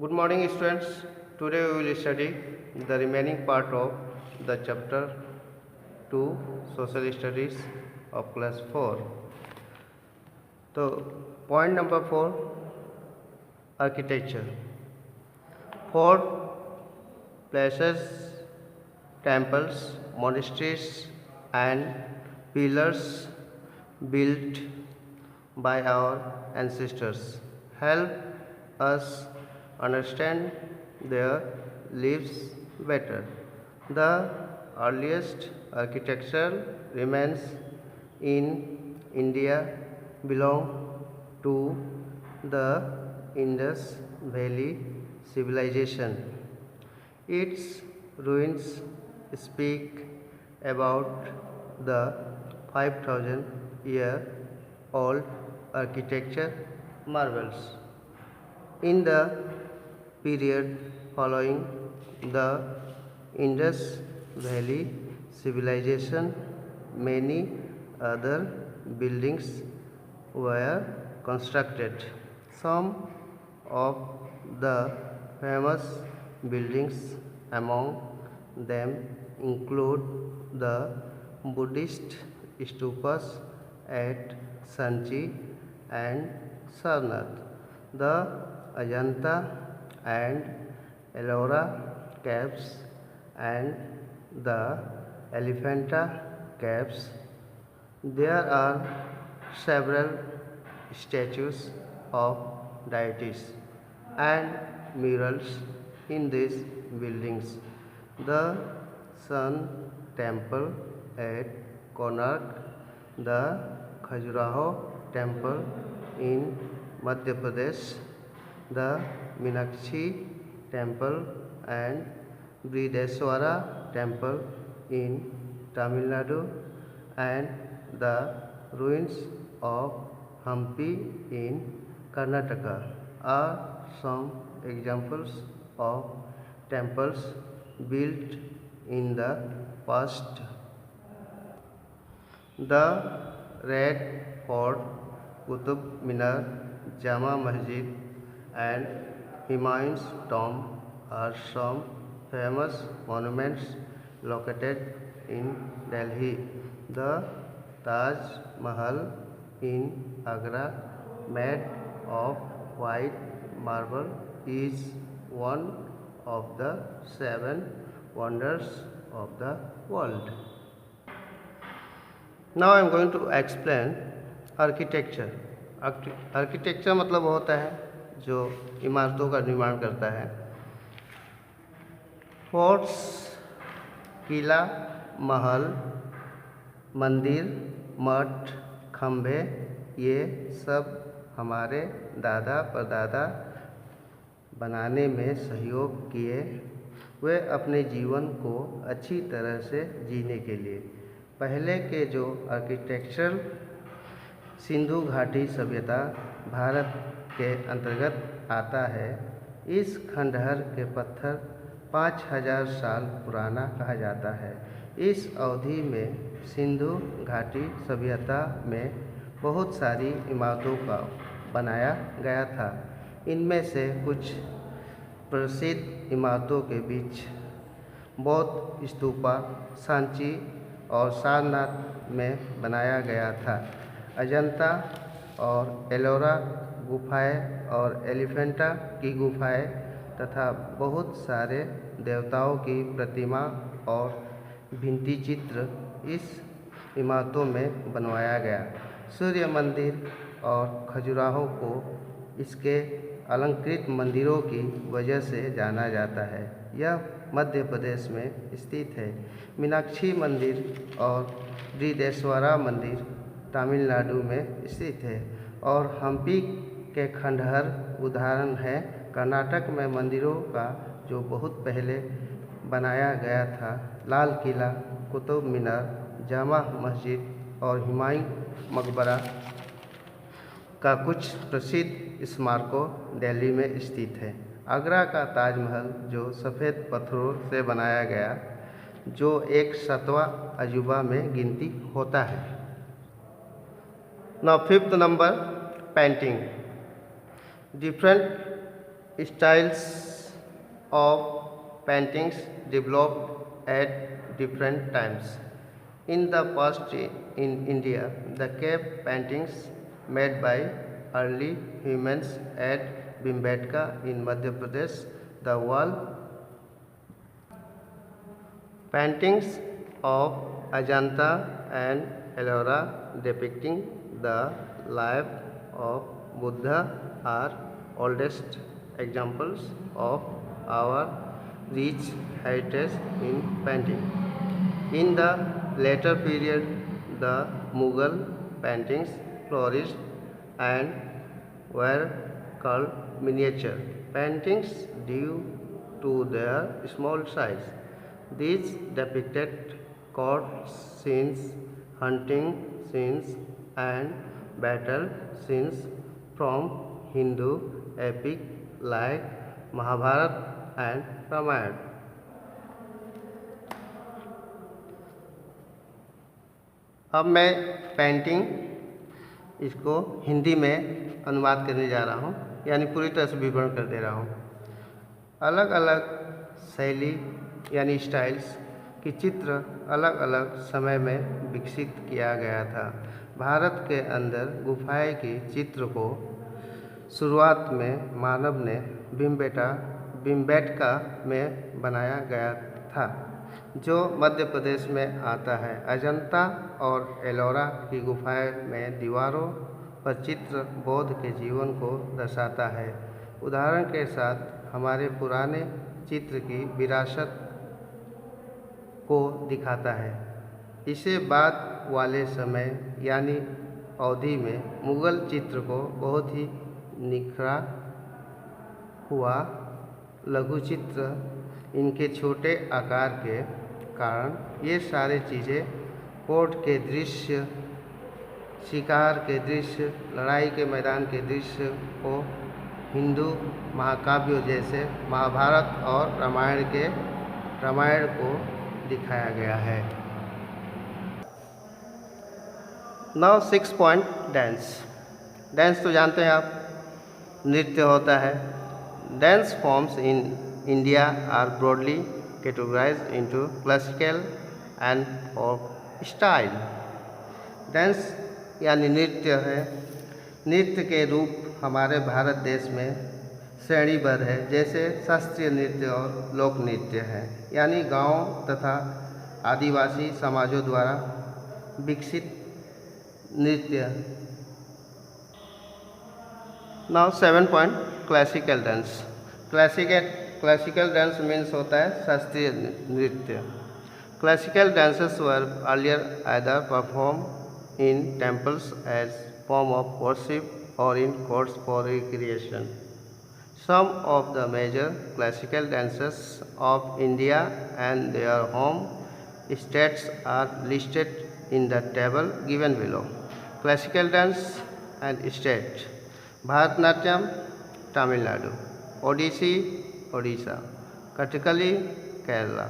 Good morning, students. Today we will study the remaining part of the chapter 2 Social Studies of class 4. So, point number 4 Architecture. 4 places, temples, monasteries, and pillars built by our ancestors help us understand their lives better. The earliest architectural remains in India belong to the Indus Valley civilization. Its ruins speak about the 5,000-year-old architecture marvels. In the period following the Indus Valley civilization, many other buildings were constructed. Some of the famous buildings among them include the Buddhist stupas at Sanchi and Sarnath, the Ajanta and Ellora caves, and the Elephanta caves. There are several statues of deities and murals in these buildings. The Sun Temple at Konark, the Khajuraho Temple in Madhya Pradesh, the Meenakshi Temple and Brideswara Temple in Tamil Nadu, and the ruins of Hampi in Karnataka are some examples of temples built in the past. The Red Fort, Qutub Minar, Jama Masjid, and Humayun's tomb are some famous monuments located in Delhi. The Taj Mahal in Agra, made of white marble, is one of the 7 wonders of the world. Now I am going to explain architecture. Architecture मतलब होता है जो इमारतों का निर्माण करता है. Forts, किला, महल, मंदिर, मठ, खंभे, ये सब हमारे दादा परदादा बनाने में सहयोग किए. वे अपने जीवन को अच्छी तरह से जीने के लिए. पहले के जो आर्किटेक्चर सिंधु घाटी सभ्यता भारत के अंतर्गत आता है. इस खंडहर के पत्थर 5000 साल पुराना कहा जाता है. इस अवधि में सिंधु घाटी सभ्यता में बहुत सारी इमारतों का बनाया गया था. इनमें से कुछ प्रसिद्ध इमारतों के बीच बौद्ध स्तूपा सांची और सारनाथ में बनाया गया था. अजंता और एलोरा गुफाएं और एलिफेंटा की गुफाएं तथा बहुत सारे देवताओं की प्रतिमा और भित्ति चित्र इस इमारतों में बनवाया गया. सूर्य मंदिर और खजुराहो को इसके अलंकृत मंदिरों की वजह से जाना जाता है. यह मध्य प्रदेश में स्थित है. मीनाक्षी मंदिर और बृहदेश्वरा मंदिर तमिलनाडु में स्थित है और हम्पी के खंडहर उदाहरण है. कर्नाटक में मंदिरों का जो बहुत पहले बनाया गया था. लाल किला, कुतुब मीनार, जामा मस्जिद और हुमायूं मकबरा का कुछ प्रसिद्ध स्मारकों दिल्ली में स्थित है. आगरा का ताजमहल जो सफ़ेद पत्थरों से बनाया गया, जो एक 7वां अजूबा में गिनती होता है. Now fifth number, painting. Different styles of paintings developed at different times. In the past in India, the cave paintings made by early humans at Bhimbetka in Madhya Pradesh, the wall paintings of Ajanta and Ellora depicting the life of Buddha are oldest examples of our rich heritage in painting. In the later period, the Mughal paintings flourished and were called miniature paintings due to their small size. These depicted court scenes, hunting scenes, and battle scenes from Hindu epic like Mahabharata and Ramayana. अब मैं painting इसको हिंदी में अनुवाद करने जा रहा हूँ, यानी पूरी तरह से विवरण कर दे रहा हूँ। अलग अलग शैली यानी स्टाइल्स की चित्र अलग अलग समय में विकसित किया गया था। भारत के अंदर गुफाएं की चित्र को शुरुआत में मानव ने भीमबेटका में बनाया गया था, जो मध्य प्रदेश में आता है। अजंता और एलोरा की गुफाएं में दीवारों पर चित्र बौद्ध के जीवन को दर्शाता है। उदाहरण के साथ हमारे पुराने चित्र की विरासत को दिखाता है। इसे बाद वाले समय यानी अवधि में मुग़ल चित्र को बहुत ही निखरा हुआ लघु चित्र, इनके छोटे आकार के कारण ये सारे चीज़ें कोर्ट के दृश्य, शिकार के दृश्य, लड़ाई के मैदान के दृश्य को हिंदू महाकाव्यों जैसे महाभारत और रामायण को दिखाया गया है। Now 6 point dance. डांस तो जानते हैं आप, नृत्य होता है। Dance forms in India are broadly categorised into classical and folk style. Dance यानी नृत्य है। नृत्य के रूप हमारे भारत देश में श्रेणीबद्ध है, जैसे शास्त्रीय नृत्य और लोक नृत्य है, यानी गांव तथा आदिवासी समाजों द्वारा विकसित नृत्य। Now 7 point classical dance. Classical dance means होता है शास्त्रीय नृत्य। Classical dances were earlier either perform in temples as form of worship और in courts for recreation. Some of the major classical dances of India and their home states are listed in the table given below. Classical dance and state: Bharatanatyam, Tamil Nadu; Odissi, Odisha; Kathakali, Kerala;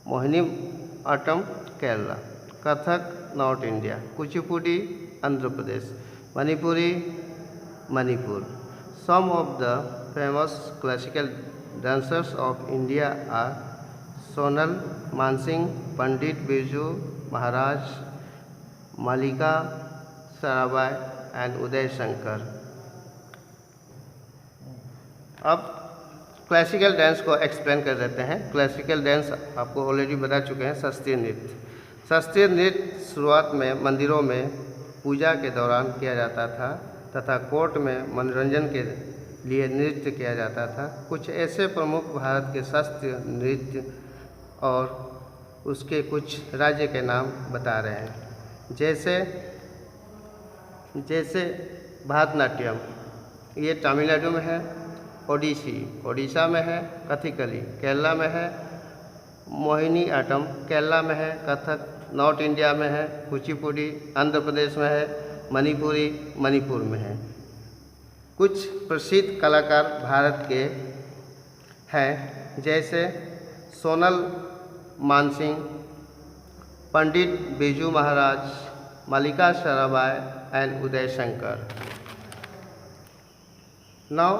Mohiniyattam, Kerala; Kathak, North India; Kuchipudi, Andhra Pradesh; Manipuri, Manipur. Some of the famous classical dancers of India are Sonal Mansingh, Pandit Birju Maharaj, Malika Sarabhai and Uday Shankar. अब classical dance को explain कर देते हैं। Classical dance आपको already बता चुके हैं। शास्त्रीय नृत्य। शास्त्रीय नृत्य शुरुआत में मंदिरों में पूजा के दौरान किया जाता था तथा कोर्ट में मनोरंजन के लिए नृत्य किया जाता था। कुछ ऐसे प्रमुख भारत के शास्त्रीय नृत्य और उसके कुछ राज्य के नाम बता रहे हैं, जैसे भरतनाट्यम, ये तमिलनाडु में है। ओडिसी ओडिशा में है। कथकली केरला में है। मोहिनीअट्टम केरला में है। कथक नॉर्थ इंडिया में है। कुचिपुड़ी आंध्र प्रदेश में है। मणिपुरी मणिपुर में है। कुछ प्रसिद्ध कलाकार भारत के हैं, जैसे Sonal Mansingh, Pandit Birju Maharaj, Mallika Sarabhai and Uday Shankar. Now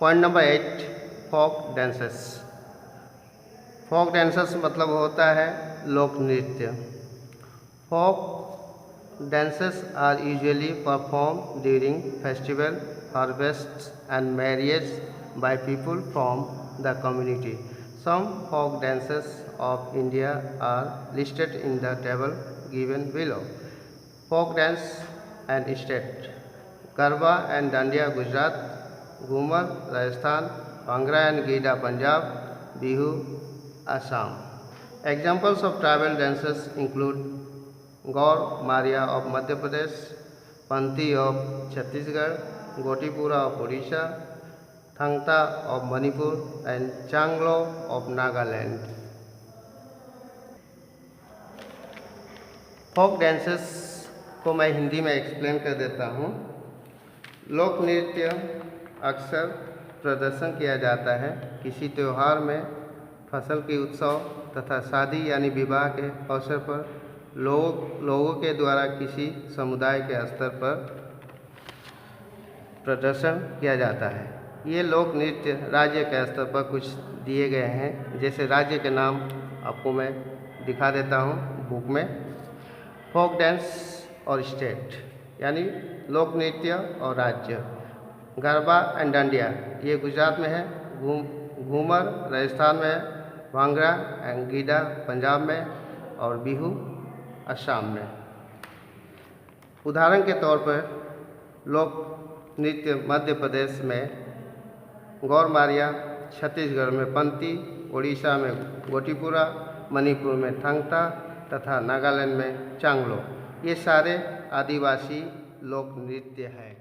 point number 8, folk dances. Folk dances मतलब होता है लोक नृत्य। Folk dances are usually performed during festival, harvests and marriages by people from the community. Some folk dances of India are listed in the table given below. Folk dance and state: Garba and Dandiya Gujarat, Ghumar Rajasthan, Bhangra and Gida Punjab, Bihu Assam. Examples of tribal dances include Gaur Maria of Madhya Pradesh, Panti of Chhattisgarh, Gotipura of Odisha, Thangta of Manipur and Changlo of Nagaland. Folk dances को मैं हिंदी में explain कर देता हूँ। लोक नृत्य अक्सर प्रदर्शन किया जाता है किसी त्यौहार में, फसल के उत्सव तथा शादी यानी विवाह के अवसर पर लोगों के द्वारा किसी समुदाय के स्तर पर प्रदर्शन किया जाता है। ये लोक नृत्य राज्य के स्तर पर कुछ दिए गए हैं, जैसे राज्य के नाम आपको मैं दिखा देता हूँ बुक में। फोक डांस और स्टेट यानी लोक नृत्य और राज्य: गरबा एंड डांडिया ये गुजरात में है, घूमर राजस्थान में है, भांगड़ा एंड गीडा पंजाब में और बिहू असम में। उदाहरण के तौर पर लोक नृत्य मध्य प्रदेश में गौर मारिया, छत्तीसगढ़ में पंती, उड़ीसा में गोटीपुरा, मणिपुर में थंगता तथा नागालैंड में चांगलो। ये सारे आदिवासी लोक नृत्य हैं।